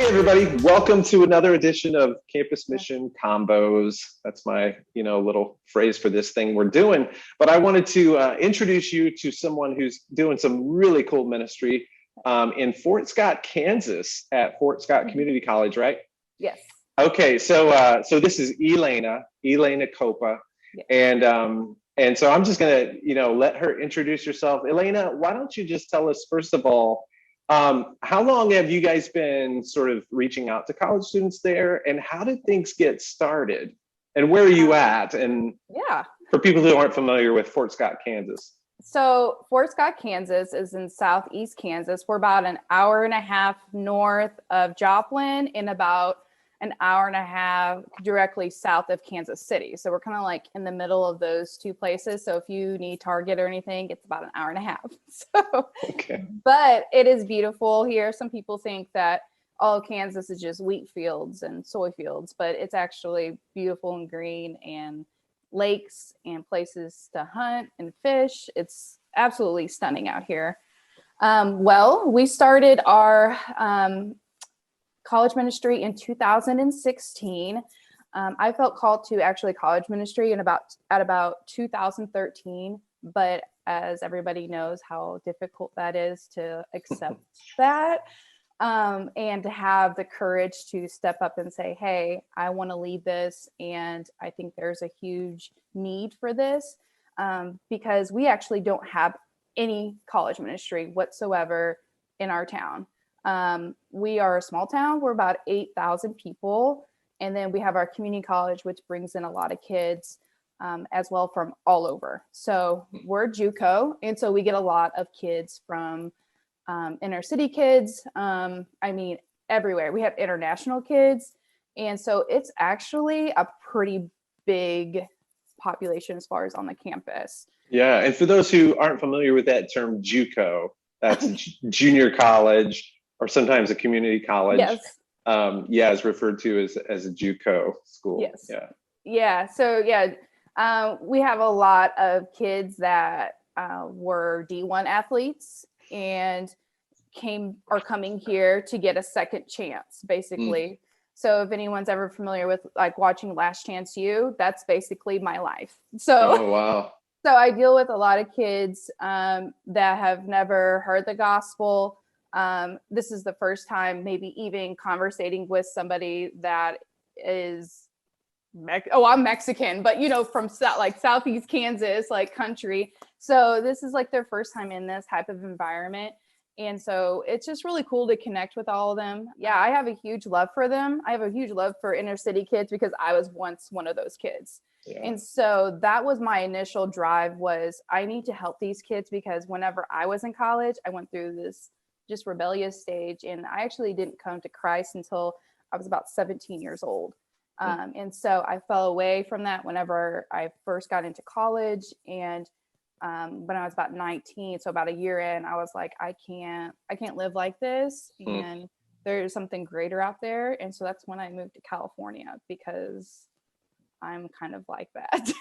everybody. Welcome to another edition of Campus Mission Combos. That's my, little phrase for this thing we're doing. But I wanted to introduce you to someone who's doing some really cool ministry in Fort Scott, Kansas at Fort Scott Community College, right? Yes. Okay, so this is Elaina Koppa. Yes. And so I'm just gonna, let her introduce herself. Elaina, why don't you just tell us, first of all, how long have you guys been sort of reaching out to college students there, and how did things get started, and where are you at? And for people who aren't familiar with Fort Scott, Kansas. So Fort Scott, Kansas is in southeast Kansas. We're about an hour and a half north of Joplin and about an hour and a half directly south of Kansas City. So we're kind of like in the middle of those two places. So if you need Target or anything, it's about an hour and a half. So, okay. But it is beautiful here. Some people think that all of Kansas is just wheat fields and soy fields, but it's actually beautiful and green and lakes and places to hunt and fish. It's absolutely stunning out here. Well, we started our college ministry in 2016. I felt called to actually college ministry at about 2013, but as everybody knows how difficult that is to accept that and to have the courage to step up and say, hey, I want to lead this, and I think there's a huge need for this because we actually don't have any college ministry whatsoever in our town. We are a small town. We're about 8,000 people. And then we have our community college, which brings in a lot of kids as well from all over. So we're JUCO. And so we get a lot of kids from inner city kids. Everywhere. We have international kids. And so it's actually a pretty big population as far as on the campus. Yeah. And for those who aren't familiar with that term, JUCO, that's junior college, or sometimes a community college. Yes. Is referred to as a JUCO school. Yes. Yeah. So we have a lot of kids that were D1 athletes and are coming here to get a second chance, basically. So if anyone's ever familiar with like watching Last Chance U, that's basically my life. So, oh, wow. So I deal with a lot of kids that have never heard the gospel. This is the first time maybe even conversating with somebody that is, I'm Mexican, but from Southeast Kansas, like country. So this is like their first time in this type of environment. And so it's just really cool to connect with all of them. Yeah, I have a huge love for them. I have a huge love for inner city kids because I was once one of those kids. Yeah. And so that was my initial drive, was I need to help these kids because whenever I was in college, I went through this just rebellious stage. And I actually didn't come to Christ until I was about 17 years old. And so I fell away from that whenever I first got into college. And when I was about 19, so about a year in, I was like, I can't live like this. And there's something greater out there. And so that's when I moved to California, because I'm kind of like that.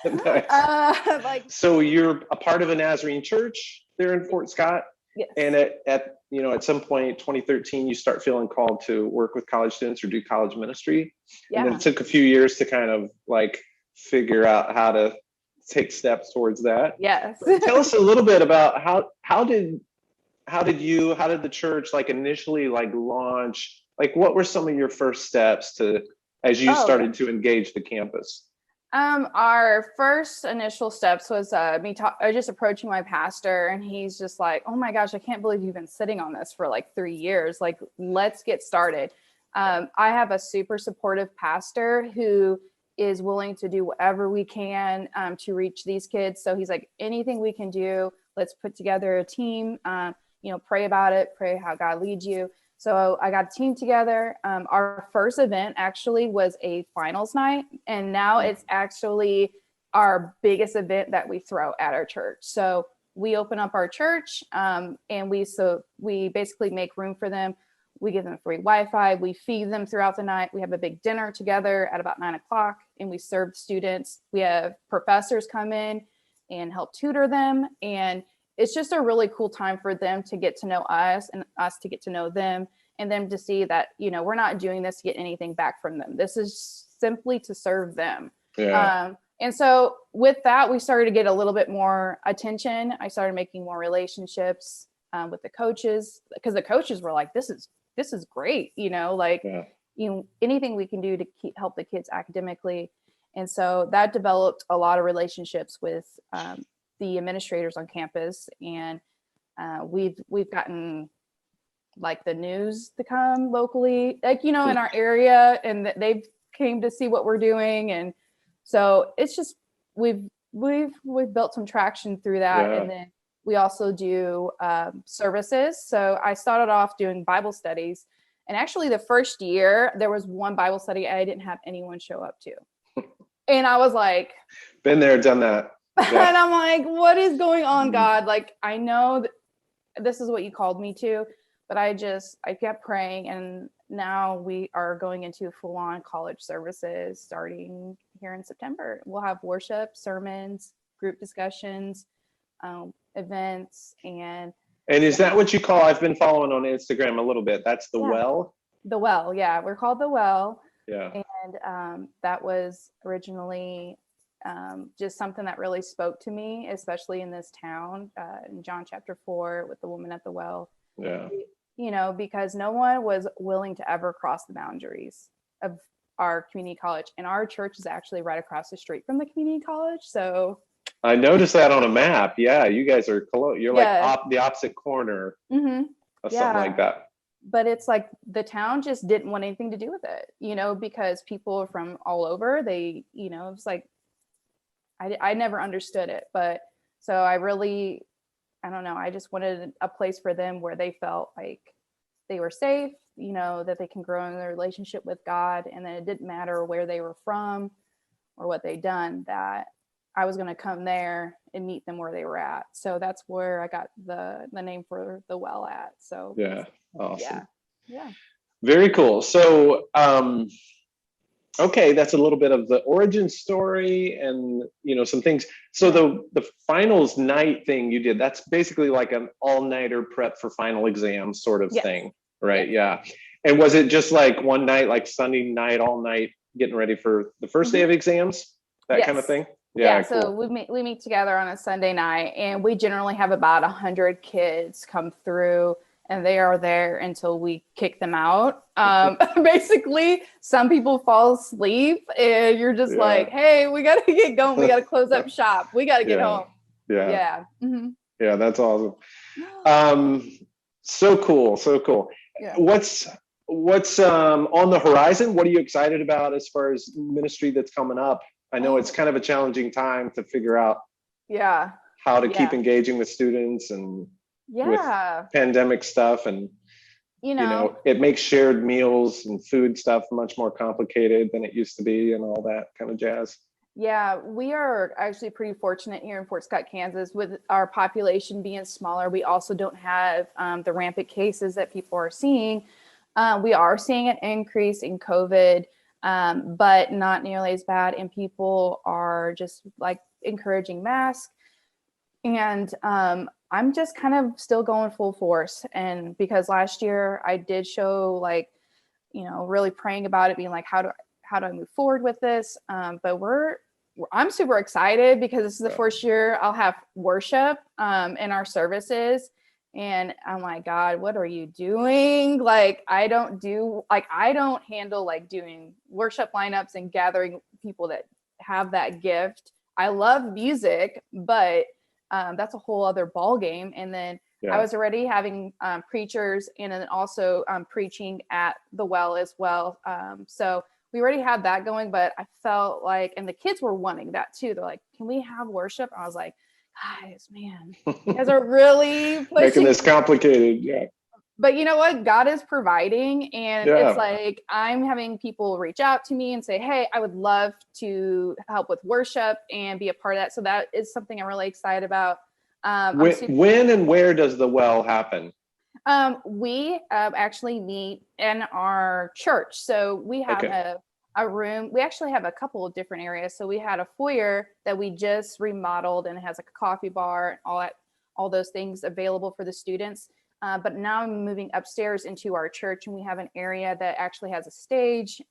Nice. So you're a part of a Nazarene church there in Fort Scott? Yes. And at some point, 2013, you start feeling called to work with college students or do college ministry. Yeah. And then it took a few years to kind of like figure out how to take steps towards that. Yes. Tell us a little bit about how did the church like initially like launch? Like, what were some of your first steps as you started to engage the campus? Our first initial steps was just approaching my pastor, and he's just like, oh my gosh, I can't believe you've been sitting on this for like 3 years. Like, let's get started. I have a super supportive pastor who is willing to do whatever we can to reach these kids. So he's like, anything we can do, let's put together a team, pray about it, pray how God leads you. So I got a team together. Our first event actually was a finals night, and now it's actually our biggest event that we throw at our church. So we open up our church and we basically make room for them. We give them free Wi-Fi. We feed them throughout the night. We have a big dinner together at about 9:00, and we serve students. We have professors come in and help tutor them. And it's just a really cool time for them to get to know us and us to get to know them. and them to see that, we're not doing this to get anything back from them. This is simply to serve them. Yeah. And so with that, we started to get a little bit more attention. I started making more relationships with the coaches, because the coaches were like, this is great. Anything we can do to help the kids academically. And so that developed a lot of relationships with the administrators on campus. And we've gotten like the news to come locally, in our area, and they've came to see what we're doing. And so it's just, we've built some traction through that. Yeah. And then we also do services. So I started off doing Bible studies. And actually the first year there was one Bible study I didn't have anyone show up to. And I was like, been there, done that. Yeah. And I'm like, what is going on, God? Like, I know that this is what you called me to, but I kept praying. And now we are going into full-on college services starting here in September. We'll have worship, sermons, group discussions, events, and is that what you call, I've been following on Instagram a little bit, that's the Well? The Well, yeah. We're called the Well. Yeah. And that was originally just something that really spoke to me, especially in this town, in John chapter 4 with the woman at the well. Yeah. Because no one was willing to ever cross the boundaries of our community college. And our church is actually right across the street from the community college. So I noticed that on a map. Yeah, you guys are close. You're like the opposite corner of something like that. But it's like the town just didn't want anything to do with it, because people from all over, they, it's like, I never understood it. But so I don't know, I just wanted a place for them where they felt like they were safe, that they can grow in their relationship with God. And then it didn't matter where they were from or what they'd done, that I was going to come there and meet them where they were at. So that's where I got the name for the Well at. So yeah, awesome. Yeah. Very cool. So, okay, that's a little bit of the origin story and, some things. So the finals night thing you did, that's basically like an all-nighter prep for final exams sort of thing, right? Yeah. And was it just like one night, like Sunday night, all night, getting ready for the first day of exams, that kind of thing? Yeah, cool. So we meet together on a Sunday night, and we generally have about 100 kids come through, and they are there until we kick them out. Basically, some people fall asleep, and you're just like, hey, we got to get going. We got to close up shop. We got to get home. Yeah. Mm-hmm. Yeah, that's awesome. So cool. Yeah. What's on the horizon? What are you excited about as far as ministry that's coming up? I know it's kind of a challenging time to figure out how to keep engaging with students and with pandemic stuff, and it makes shared meals and food stuff much more complicated than it used to be, and all that kind of jazz. Yeah, we are actually pretty fortunate here in Fort Scott, Kansas, with our population being smaller. We also don't have the rampant cases that people are seeing. We are seeing an increase in COVID, but not nearly as bad. And people are just like encouraging masks. And I'm just kind of still going full force. And because last year I did show really praying about it, being like, how do I move forward with this? But I'm super excited because this is the first year I'll have worship in our services. And I'm like, God, what are you doing? I don't handle doing worship lineups and gathering people that have that gift. I love music, but that's a whole other ball game. And then I was already having preachers and then also preaching at the Well as well. So we already had that going, but I felt like, and the kids were wanting that too. They're like, can we have worship? I was like, guys, man, you guys are really making this complicated. Yeah. But you know what? God is providing. And it's like, I'm having people reach out to me and say, hey, I would love to help with worship and be a part of that. So that is something I'm really excited about. When and where does the Well happen? We actually meet in our church. So we have a room. We actually have a couple of different areas. So we had a foyer that we just remodeled, and it has a coffee bar and all those things available for the students. But now I'm moving upstairs into our church, and we have an area that actually has a stage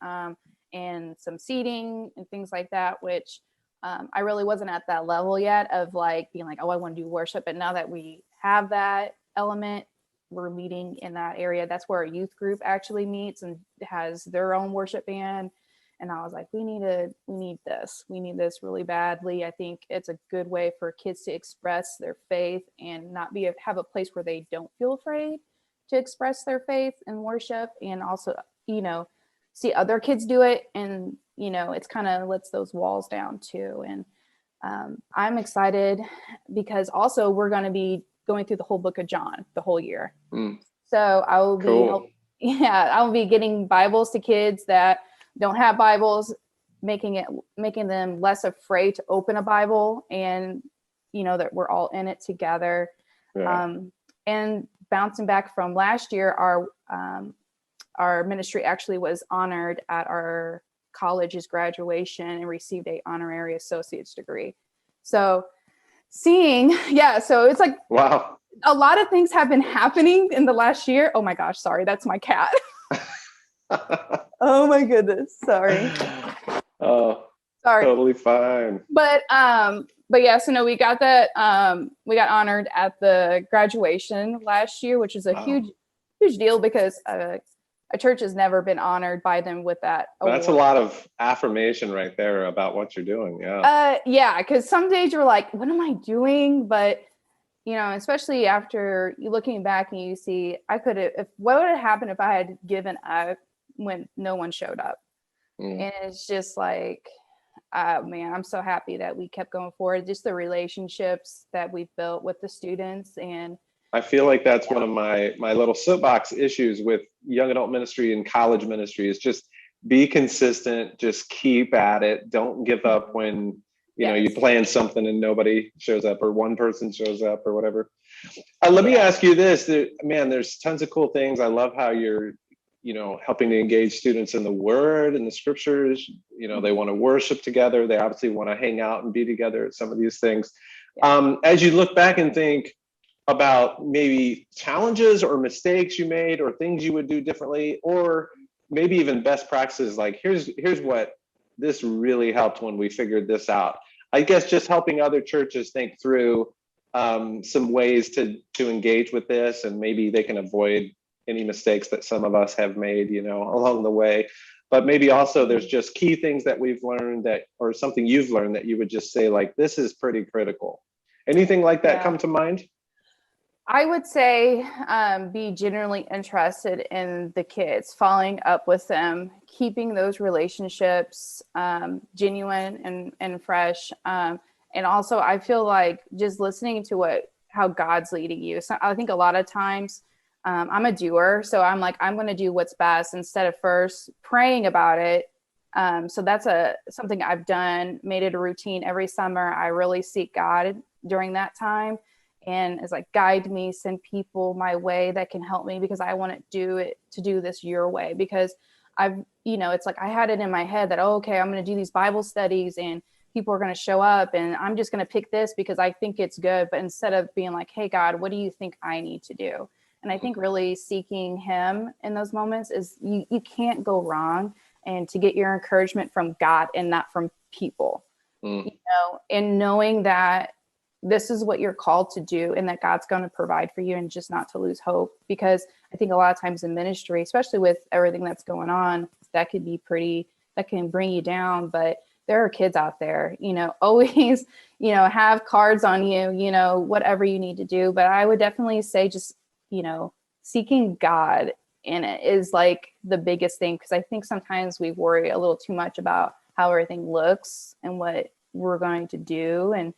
and some seating and things like that, which I really wasn't at that level yet of like being like, oh, I want to do worship. But now that we have that element, we're meeting in that area. That's where our youth group actually meets and has their own worship band. And I was like, we need this really badly. I think it's a good way for kids to express their faith and not have a place where they don't feel afraid to express their faith and worship, and also, see other kids do it. And, it's kind of lets those walls down too. And I'm excited because also we're going to be going through the whole book of John the whole year. So I will be, I will be getting Bibles to kids that don't have Bibles, making them less afraid to open a Bible, and that we're all in it together. Yeah. And bouncing back from last year, our ministry actually was honored at our college's graduation and received a honorary associate's degree. So so it's like, wow, a lot of things have been happening in the last year. Oh my gosh, sorry, that's my cat. Oh my goodness, sorry. Oh, sorry. Totally fine. But yeah, so no, we got that. We got honored at the graduation last year, which is a huge deal because a church has never been honored by them with that award. That's a lot of affirmation right there about what you're doing. Yeah, because some days you're like, what am I doing? But especially after you looking back and you see, what would have happened if I had given up when no one showed up? And it's just like, man, I'm so happy that we kept going forward. Just the relationships that we've built with the students. And I feel like that's one of my little soapbox issues with young adult ministry and college ministry is just be consistent, just keep at it. Don't give up when you plan something and nobody shows up or one person shows up or whatever. Let me ask you this, man, there's tons of cool things. I love how you're, helping to engage students in the word and the scriptures. They want to worship together. They obviously want to hang out and be together at some of these things. As you look back and think about maybe challenges or mistakes you made or things you would do differently, or maybe even best practices, like here's what this really helped when we figured this out. I guess just helping other churches think through some ways to engage with this, and maybe they can avoid any mistakes that some of us have made, along the way. But maybe also there's just key things that we've learned or something you've learned that you would just say like, this is pretty critical. Anything like that come to mind? I would say be genuinely interested in the kids, following up with them, keeping those relationships genuine and fresh. And also, I feel like just listening to how God's leading you. So I think a lot of times I'm a doer. So I'm like, I'm going to do what's best instead of first praying about it. So that's something I've done, made it a routine every summer. I really seek God during that time. And it's like, guide me, send people my way that can help me, because I want to do this your way. Because it's like I had it in my head that, okay, I'm going to do these Bible studies and people are going to show up and I'm just going to pick this because I think it's good. But instead of being like, hey, God, what do you think I need to do? And I think really seeking him in those moments is you can't go wrong, and to get your encouragement from God and not from people, and knowing that this is what you're called to do and that God's going to provide for you, and just not to lose hope. Because I think a lot of times in ministry, especially with everything that's going on, that can bring you down. But there are kids out there, always, have cards on you, whatever you need to do. But I would definitely say just, seeking God in it is like the biggest thing. Because I think sometimes we worry a little too much about how everything looks and what we're going to do. And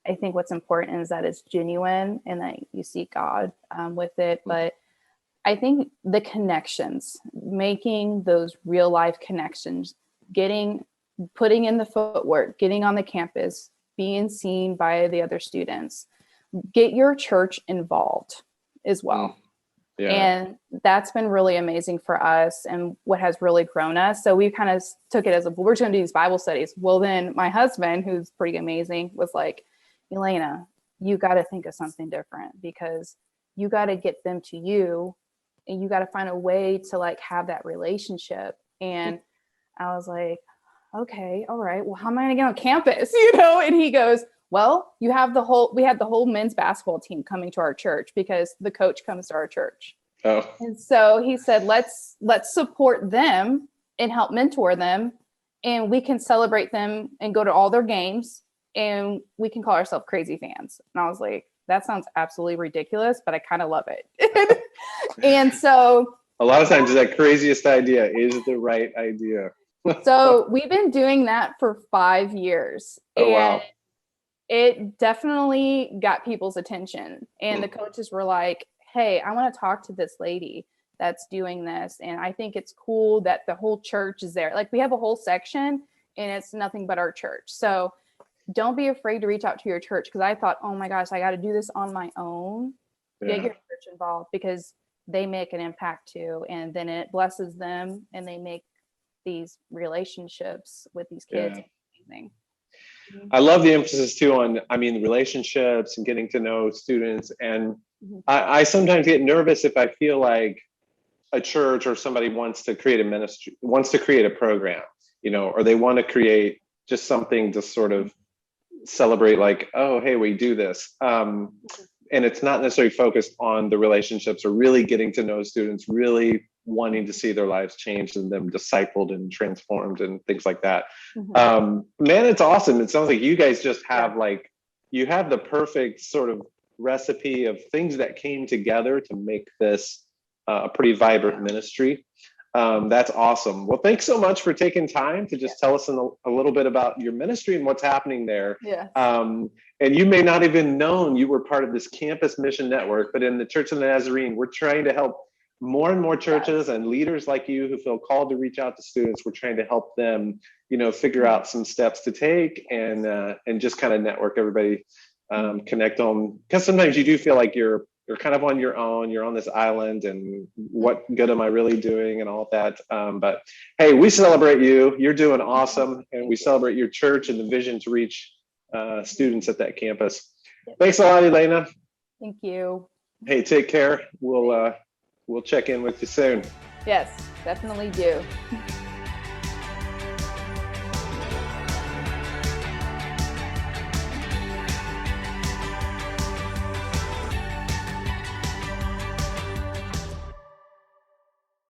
I think what's important is that it's genuine and that you seek God with it. But I think the connections, making those real life connections, putting in the footwork, getting on the campus, being seen by the other students, get your church involved as well. Yeah. And that's been really amazing for us and what has really grown us. So we kind of took it as we're just going to do these Bible studies. Well, then my husband, who's pretty amazing, was like, Elaina, you got to think of something different, because you got to get them to you, and you got to find a way to like have that relationship. And I was like, okay, all right, well, how am I going to get on campus? And he goes, well, we had the whole men's basketball team coming to our church because the coach comes to our church. Oh. And so he said, let's support them and help mentor them, and we can celebrate them and go to all their games, and we can call ourselves crazy fans. And I was like, that sounds absolutely ridiculous, but I kind of love it. And so a lot of times that craziest idea is the right idea. So we've been doing that for 5 years. Oh, wow. It definitely got people's attention. And the coaches were like, hey, I want to talk to this lady that's doing this. And I think it's cool that the whole church is there. Like, we have a whole section and it's nothing but our church. So don't be afraid to reach out to your church. Because I thought, oh my gosh, I got to do this on my own. Get your church involved, because they make an impact too. And then it blesses them, and they make these relationships with these kids. Amazing. I love the emphasis too on, the relationships and getting to know students. And I sometimes get nervous if I feel like a church or somebody wants to create a ministry, wants to create a program, or they want to create just something to sort of celebrate, like, oh, hey, we do this. And it's not necessarily focused on the relationships or really getting to know students, really wanting to see their lives changed and them discipled and transformed and things like that. Man, it's awesome. It sounds like you guys just have you have the perfect sort of recipe of things that came together to make this a pretty vibrant ministry. That's awesome. Well, thanks so much for taking time to just tell us a little bit about your ministry and what's happening there. And you may not even known you were part of this campus mission network, but in the Church of the Nazarene, we're trying to help more and more churches and leaders like you who feel called to reach out to students. We're trying to help them, figure out some steps to take and just kind of network everybody, connect on, because sometimes you do feel like you're kind of on your own, you're on this island, and what good am I really doing and all of that. But hey, we celebrate you. You're doing awesome. And we celebrate your church and the vision to reach students at that campus. Thanks a lot, Elaina. Thank you. Hey, take care. We'll check in with you soon. Yes, definitely do.